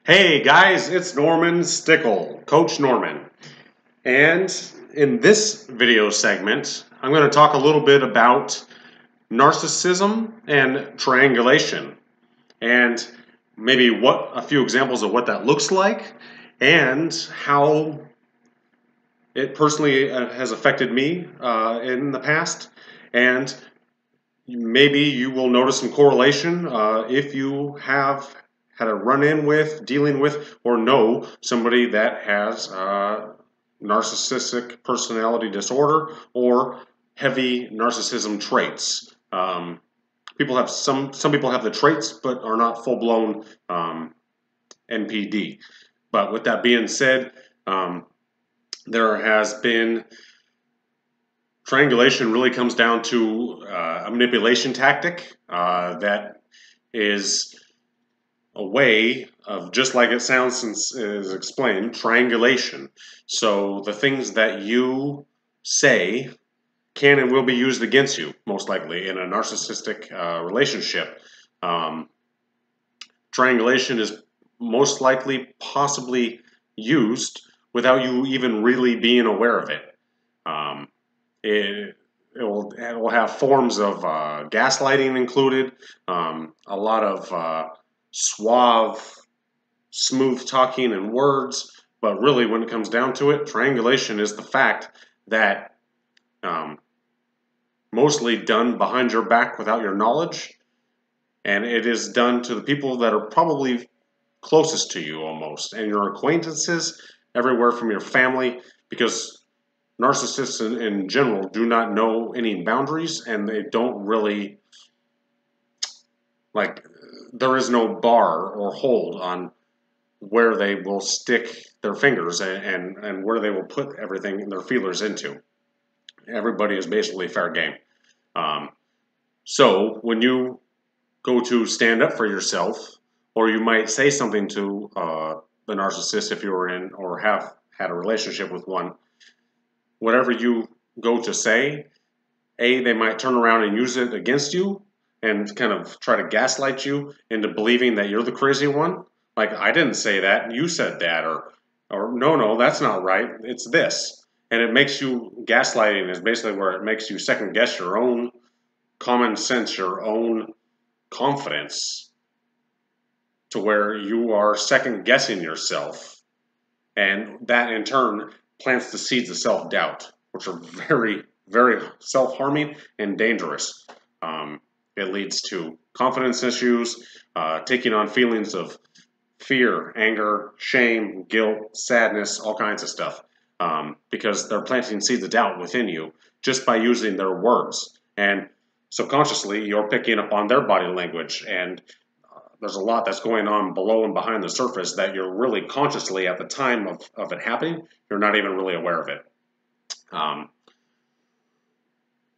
Hey guys, it's Norman Stickle, Coach Norman. And in this video segment, I'm going to talk a little bit about narcissism and triangulation and maybe a few examples of what that looks like and how it personally has affected me in the past. And maybe you will notice some correlation if you have had a run-in with, dealing with, or know somebody that has narcissistic personality disorder or heavy narcissism traits. Some people have the traits but are not full-blown NPD. But with that being said, there has been triangulation really comes down to a manipulation tactic that is a way of, just like it sounds since it is explained, triangulation. So the things that you say can and will be used against you, most likely, in a narcissistic relationship. Triangulation is most likely possibly used without you even really being aware of it. It will have forms of gaslighting included, a lot of suave, smooth talking and words, but really when it comes down to it, triangulation is the fact that mostly done behind your back without your knowledge, and it is done to the people that are probably closest to you almost, and your acquaintances, everywhere from your family, because narcissists in general do not know any boundaries, and they don't really, there is no bar or hold on where they will stick their fingers and where they will put everything, their feelers into. Everybody is basically fair game. So when you go to stand up for yourself, or you might say something to the narcissist if you were in or have had a relationship with one, whatever you go to say, they might turn around and use it against you and kind of try to gaslight you into believing that you're the crazy one. Like, I didn't say that, you said that, or no, that's not right, it's this. And it makes you, gaslighting is basically where it makes you second guess your own common sense, your own confidence, to where you are second guessing yourself. And that in turn plants the seeds of self-doubt, which are very, very self-harming and dangerous. It leads to confidence issues, taking on feelings of fear, anger, shame, guilt, sadness, all kinds of stuff, because they're planting seeds of doubt within you just by using their words. And subconsciously, you're picking up on their body language, and there's a lot that's going on below and behind the surface that you're really consciously, at the time of it happening, you're not even really aware of it.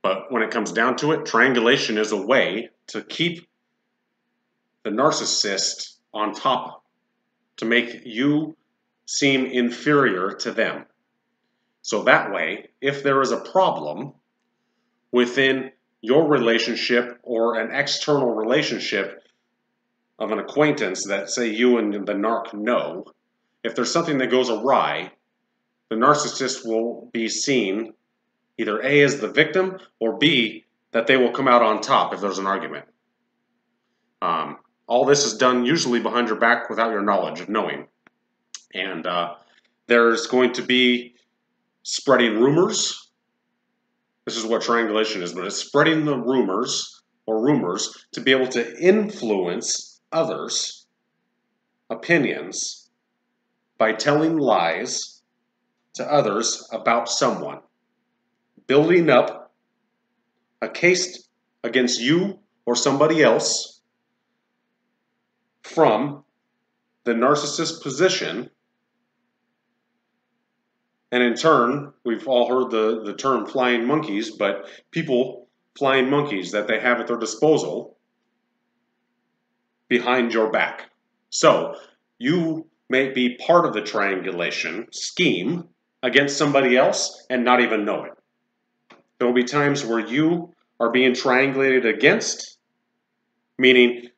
But when it comes down to it, triangulation is a way to keep the narcissist on top, to make you seem inferior to them. So that way, if there is a problem within your relationship or an external relationship of an acquaintance that, say, you and the narc know, if there's something that goes awry, the narcissist will be seen either A, as the victim, or B, that they will come out on top if there's an argument. All this is done usually behind your back without your knowledge of knowing. And there's going to be spreading rumors. This is what triangulation is, but it's spreading the rumors to be able to influence others' opinions by telling lies to others about someone, building up a case against you or somebody else from the narcissist position. And in turn, we've all heard the term flying monkeys, but people, flying monkeys that they have at their disposal behind your back. So you may be part of the triangulation scheme against somebody else and not even know it. There will be times where you are being triangulated against, meaning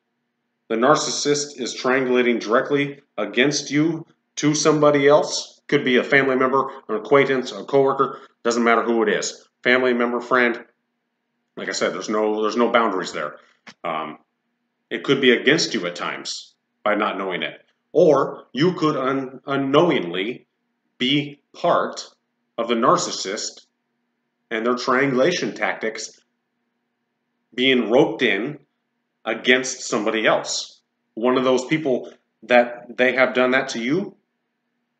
the narcissist is triangulating directly against you to somebody else. Could be a family member, an acquaintance, a coworker, doesn't matter who it is. Family member, friend. Like I said, there's no boundaries there. It could be against you at times by not knowing it. Or you could unknowingly be part of the narcissist and their triangulation tactics being roped in against somebody else. One of those people that they have done that to you,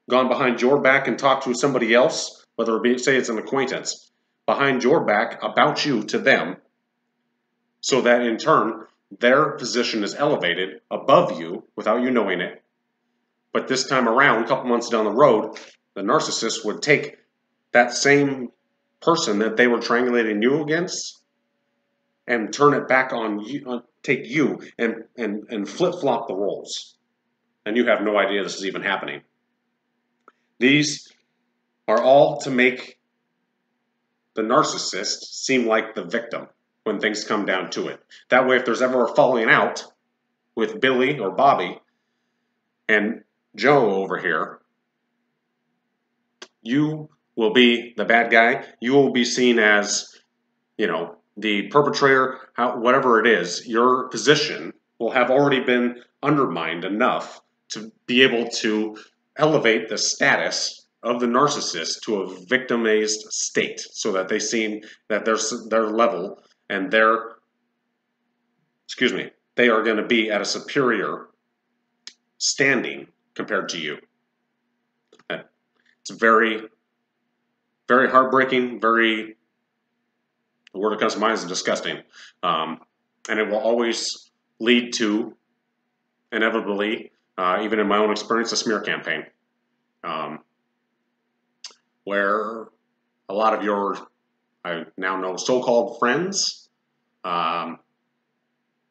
gone behind your back and talked to somebody else, whether it be, say it's an acquaintance, behind your back about you to them, so that in turn, their position is elevated above you without you knowing it. But this time around, a couple months down the road, the narcissist would take that same person that they were triangulating you against and turn it back on you, take you and flip-flop the roles. And you have no idea this is even happening. These are all to make the narcissist seem like the victim when things come down to it. That way, if there's ever a falling out with Billy or Bobby and Joe over here, you will be the bad guy. You will be seen as, the perpetrator, whatever it is. Your position will have already been undermined enough to be able to elevate the status of the narcissist to a victimized state, so that they seem that their level and they are going to be at a superior standing compared to you. It's very, very heartbreaking, the word that comes to mind is disgusting. And it will always lead to, inevitably, even in my own experience, a smear campaign. Where a lot of your, I now know, so-called friends aren't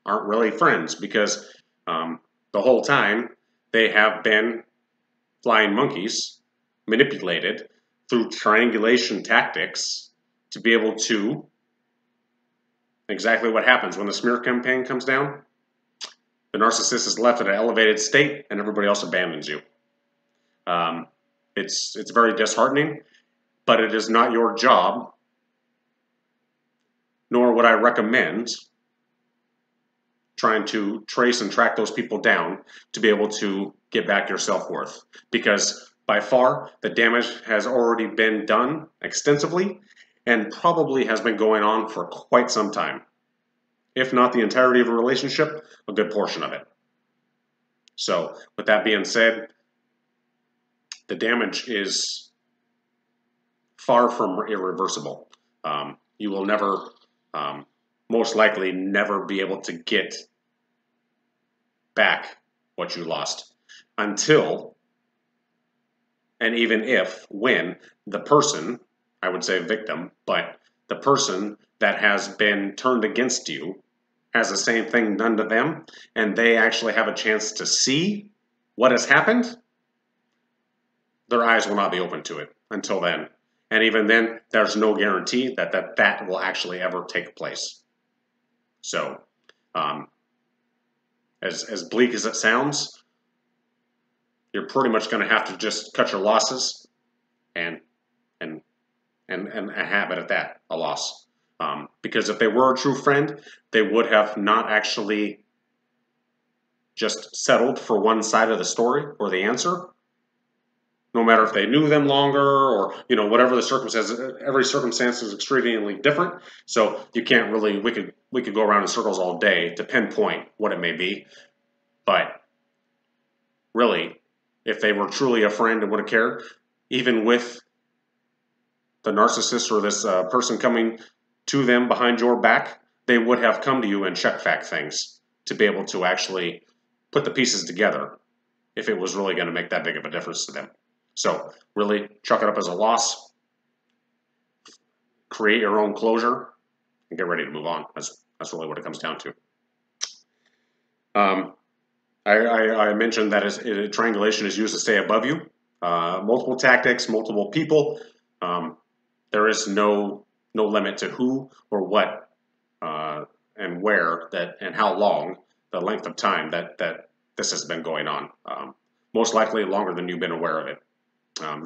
really friends, because the whole time they have been flying monkeys, manipulated through triangulation tactics to be able to, exactly what happens when the smear campaign comes down. The narcissist is left at an elevated state and everybody else abandons you. It's very disheartening, but it is not your job, nor would I recommend trying to trace and track those people down to be able to get back your self-worth. Because by far, the damage has already been done extensively and probably has been going on for quite some time. If not the entirety of a relationship, a good portion of it. So, with that being said, the damage is far from irreversible. You will never, most likely never be able to get back what you lost until, and even if, when the person, I would say victim, but the person that has been turned against you has the same thing done to them, and they actually have a chance to see what has happened, their eyes will not be open to it until then. And even then, there's no guarantee that will actually ever take place. So, as bleak as it sounds, you're pretty much going to have to just cut your losses and have it at that, a loss. Because if they were a true friend, they would have not actually just settled for one side of the story or the answer. No matter if they knew them longer or, whatever the circumstances, every circumstance is extremely different. So you can't really, we could go around in circles all day to pinpoint what it may be. But really, if they were truly a friend and would have cared, even with the narcissist or this person coming to them behind your back, they would have come to you and check-fact things to be able to actually put the pieces together if it was really going to make that big of a difference to them. So really chalk it up as a loss, create your own closure, and get ready to move on. That's really what it comes down to. I mentioned that triangulation is used to stay above you. Multiple tactics, multiple people. There is no limit to who or what and where and how long length of time that this has been going on. Most likely longer than you've been aware of it.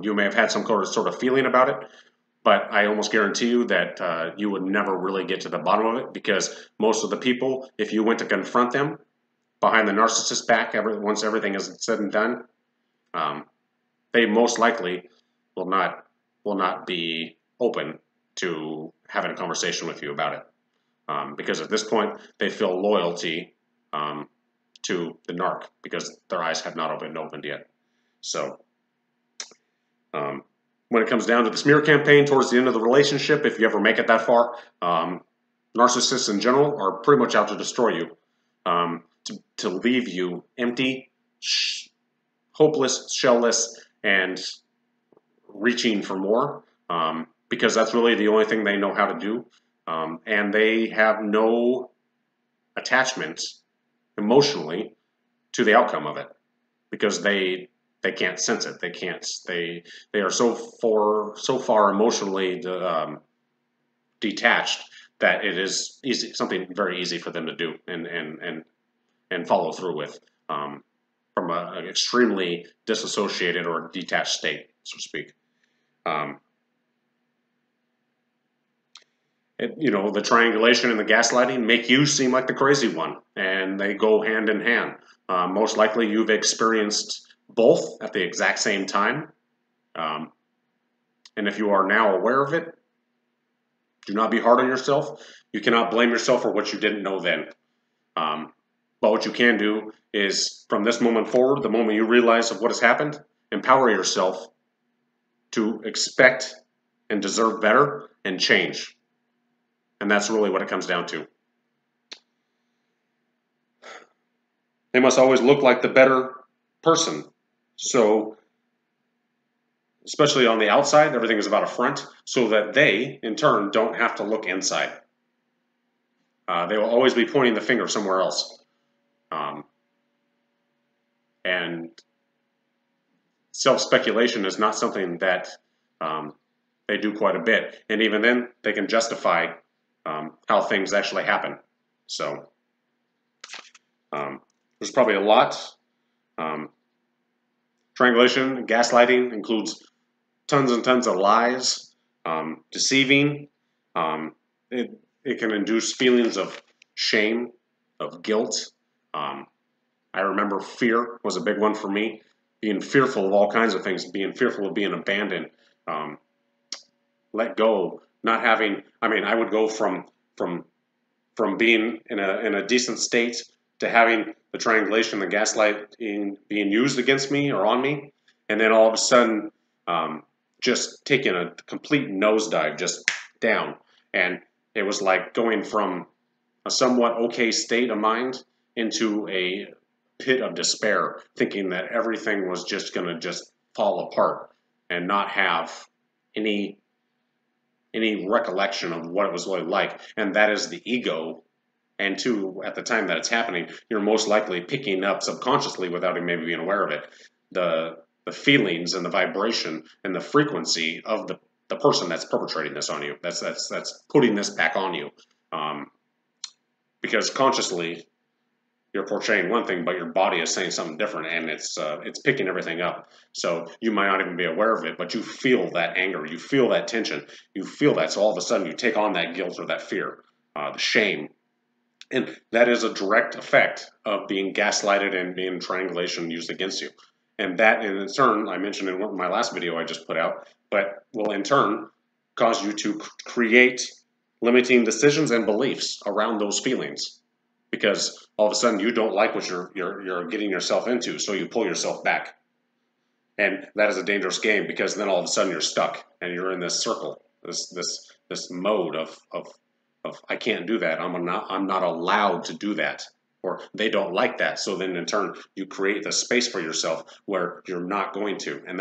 You may have had some sort of feeling about it, but I almost guarantee you that you would never really get to the bottom of it, because most of the people, if you went to confront them behind the narcissist's back, once everything is said and done, they most likely will not be open to having a conversation with you about it, because at this point they feel loyalty to the narc because their eyes have not opened yet. So when it comes down to the smear campaign towards the end of the relationship, if you ever make it that far, narcissists in general are pretty much out to destroy you, to leave you empty, hopeless, shellless, and reaching for more, because that's really the only thing they know how to do, and they have no attachment emotionally to the outcome of it, because they can't sense it. They are so far emotionally detached that it is something very easy for them to do and follow through with, from an extremely disassociated or detached state, so to speak. The triangulation and the gaslighting make you seem like the crazy one, and they go hand in hand. Most likely you've experienced both at the exact same time. And if you are now aware of it, do not be hard on yourself. You cannot blame yourself for what you didn't know then. But what you can do is, from this moment forward, the moment you realize of what has happened, empower yourself to expect and deserve better and change. And that's really what it comes down to. They must always look like the better person. So, especially on the outside, everything is about a front, so that they, in turn, don't have to look inside. They will always be pointing the finger somewhere else. And self-speculation is not something that they do quite a bit. And even then, they can justify how things actually happen. So, there's probably a lot. Triangulation, gaslighting includes tons and tons of lies, deceiving. It can induce feelings of shame, of guilt. I remember fear was a big one for me. Being fearful of all kinds of things, being fearful of being abandoned, let go, not having. I mean, I would go from being in a decent state to having the triangulation, the gaslighting being used against me or on me, and then all of a sudden, just taking a complete nosedive, just down. And it was like going from a somewhat okay state of mind into a pit of despair, thinking that everything was just going to just fall apart and not have any recollection of what it was really like. And that is the ego. And two, at the time that it's happening, you're most likely picking up subconsciously, without even maybe being aware of it, the feelings and the vibration and the frequency of the person that's perpetrating this on you. That's putting this back on you. Because consciously you're portraying one thing, but your body is saying something different, and it's picking everything up. So you might not even be aware of it, but you feel that anger, you feel that tension, you feel that. So all of a sudden you take on that guilt or that fear, the shame. And that is a direct effect of being gaslighted and being triangulation used against you. And that in turn, I mentioned in my last video I just put out, but will in turn cause you to create limiting decisions and beliefs around those feelings. Because all of a sudden you don't like what you're getting yourself into, so you pull yourself back. And that is a dangerous game, because then all of a sudden you're stuck and you're in this circle, this mode of I can't do that. I'm not allowed to do that, or they don't like that. So then in turn you create the space for yourself where you're not going to, and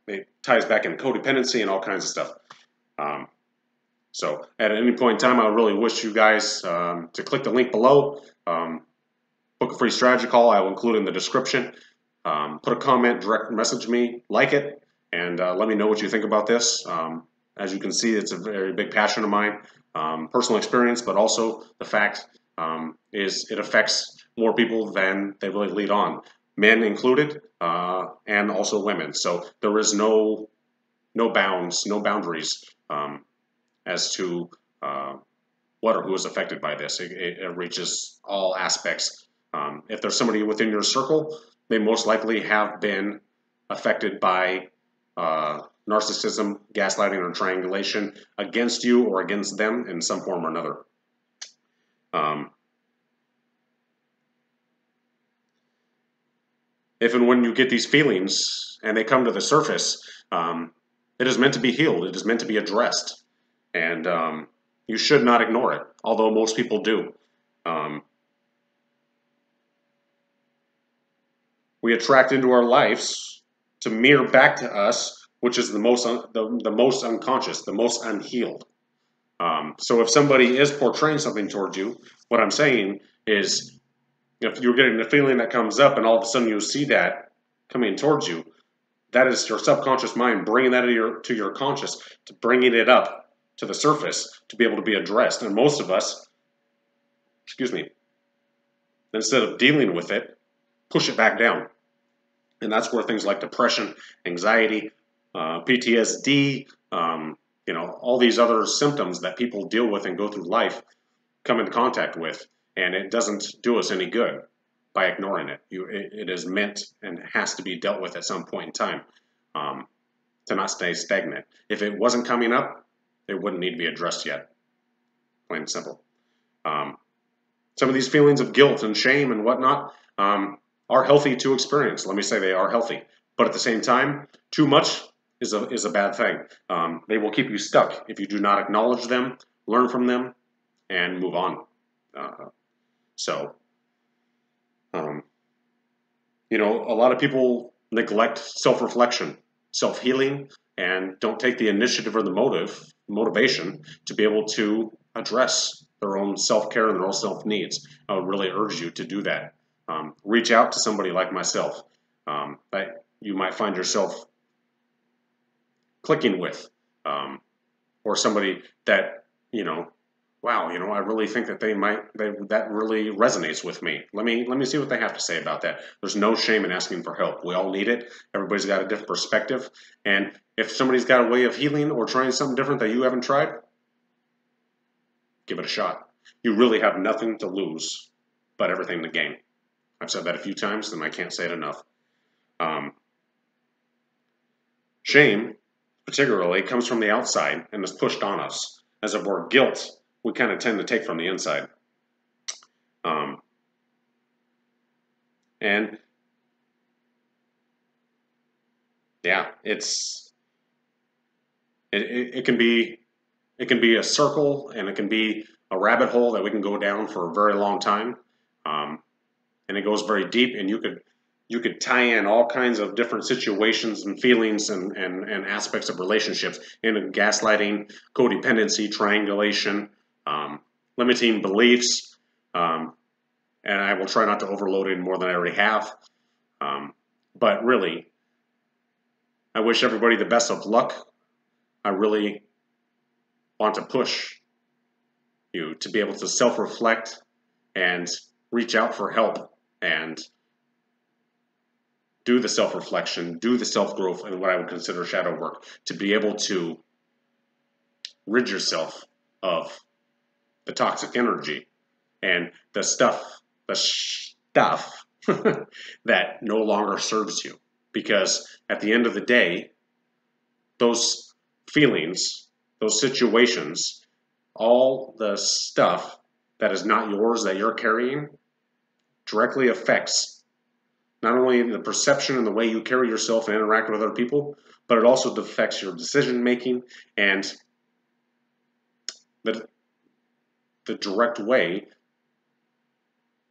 it ties back in codependency and all kinds of stuff. So at any point in time, I would really wish you guys to click the link below, book a free strategy call. I will include in the description. Put a comment, direct message me, like it, and let me know what you think about this. As you can see, it's a very big passion of mine, personal experience, but also the fact is it affects more people than they really lead on, men included, and also women. So there is no bounds, no boundaries as to what or who is affected by this. It reaches all aspects. If there's somebody within your circle, they most likely have been affected by narcissism, gaslighting, or triangulation against you or against them in some form or another. If and when you get these feelings and they come to the surface, it is meant to be healed. It is meant to be addressed. And you should not ignore it, although most people do. We attract into our lives to mirror back to us, which is the most unconscious, the most unhealed. So if somebody is portraying something towards you, what I'm saying is, if you're getting the feeling that comes up and all of a sudden you see that coming towards you, that is your subconscious mind bringing that to your conscious, to bringing it up to the surface to be able to be addressed. And most of us, instead of dealing with it, push it back down. And that's where things like depression, anxiety, PTSD, all these other symptoms that people deal with and go through life come into contact with. And it doesn't do us any good by ignoring it. It is meant and has to be dealt with at some point in time to not stay stagnant. If it wasn't coming up, it wouldn't need to be addressed yet. Plain and simple. Some of these feelings of guilt and shame and whatnot are healthy to experience. Let me say they are healthy. But at the same time, too much is a bad thing. They will keep you stuck if you do not acknowledge them, learn from them, and move on. A lot of people neglect self-reflection, self-healing, and don't take the initiative or the motivation to be able to address their own self-care and their own self-needs. I would really urge you to do that. Reach out to somebody like myself that you might find yourself clicking with, or somebody that, wow, I really think that that really resonates with me. Let me see what they have to say about that. There's no shame in asking for help. We all need it. Everybody's got a different perspective. And if somebody's got a way of healing or trying something different that you haven't tried, give it a shot. You really have nothing to lose, but everything to gain. I've said that a few times, and I can't say it enough. Shame, particularly, comes from the outside and is pushed on us. As if we're guilt, we kind of tend to take from the inside. And yeah, it can be a circle, and it can be a rabbit hole that we can go down for a very long time. And it goes very deep, and you could tie in all kinds of different situations and feelings and aspects of relationships into gaslighting, codependency, triangulation, limiting beliefs, and I will try not to overload it more than I already have. But really, I wish everybody the best of luck. I really want to push you to be able to self-reflect and reach out for help and do the self-reflection, do the self-growth, and what I would consider shadow work, to be able to rid yourself of the toxic energy and the stuff that no longer serves you. Because at the end of the day, those feelings, those situations, all the stuff that is not yours that you're carrying directly affects not only the perception and the way you carry yourself and interact with other people, but it also affects your decision making and the direct way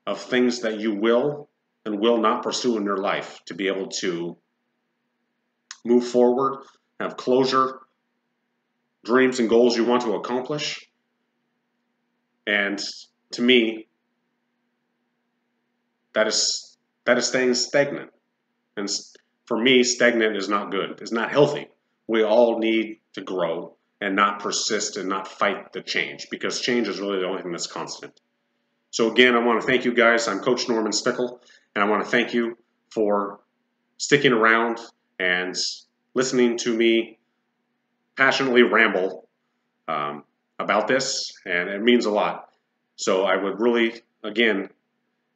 of things that you will and will not pursue in your life to be able to move forward, have closure, dreams and goals you want to accomplish. And to me, that is staying stagnant. And for me, stagnant is not good. It's not healthy. We all need to grow and not persist and not fight the change, because change is really the only thing that's constant. So again, I want to thank you guys. I'm Coach Norman Stickle, and I want to thank you for sticking around and listening to me passionately ramble about this, and it means a lot. So I would really, again,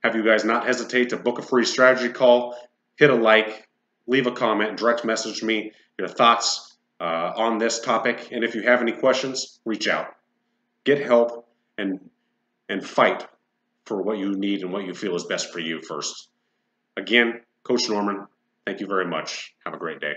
have you guys not hesitate to book a free strategy call, hit a like, leave a comment, direct message me your thoughts on this topic, and if you have any questions, reach out. Get help and fight for what you need and what you feel is best for you first. Again, Coach Norman, thank you very much. Have a great day.